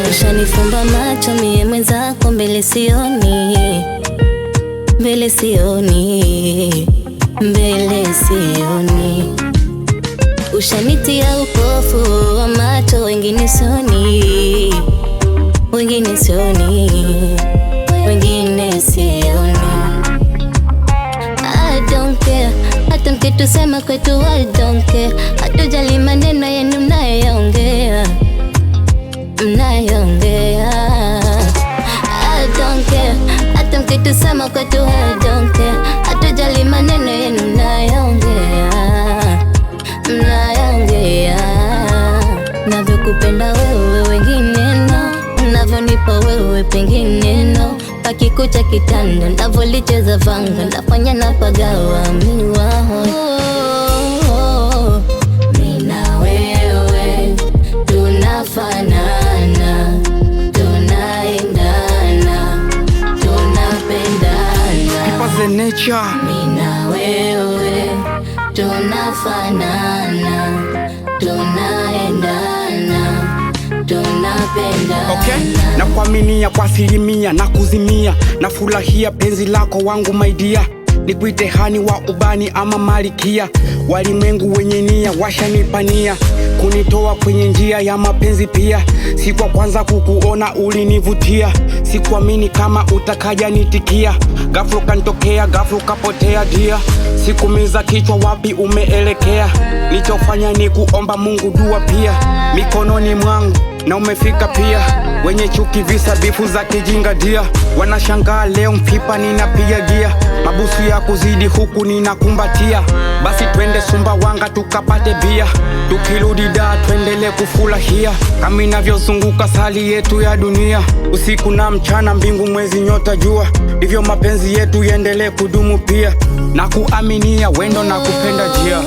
Ushanifumba macho mie mwenzako, mbele sioni, mbele sioni, mbele sioni. Ushanitia upofu wa macho, wengine sioni, wengine sioni, wengine sioni. I don't care, hata mkitusema kwetu I don't care. Hatujali maneno yenu mnayoongea, mnayoongea. I don't care, hata mkitusema kwetu I don't care. Hatujali maneno yenu mnayoongea, mnayoongea. Navyokupenda wewe wengine no, navyonipa wewe pengine no. Pakikucha kitanda navyolicheza vanga, nafanya napagawa miwaho. Mina wewe tunafanana, tunaendana, tunapendana. People's the nature. Mina wewe tunafanana, tunaendana, tunapendana. Okay, na kuaminia kwa asilimia na kuzimia, na furahia penzi lako wangu my dear. Nikuite hani wa ubani ama malikia, walimwengu wenye nia washanipania, kunitoa kwenye njia ya mapenzi pia. Siku kwanza kukuona ulinivutia, sikuamini kama utakaja nitikia. Ghafla kanitokea, ghafla kapotea dia, sikumiza kichwa wapi umeelekea. Nichofanya ni kuomba Mungu dua pia, mikononi mwangu na umefika pia. Wenye chuki visa bifu za kijinga dia, wanashangaa leo mfipa ninapiga gia. Mabusu ya kuzidi huku ninakumbatia, basi twende Sumbawanga tukapate bia. Tukirudi da tuendele kufurahia, kama inavyozunguka sali yetu ya dunia. Usiku na mchana, mbingu mwezi nyota jua, ndivyo mapenzi yetu yaendelee kudumu pia. Na kuaminia wendo na kupenda jia.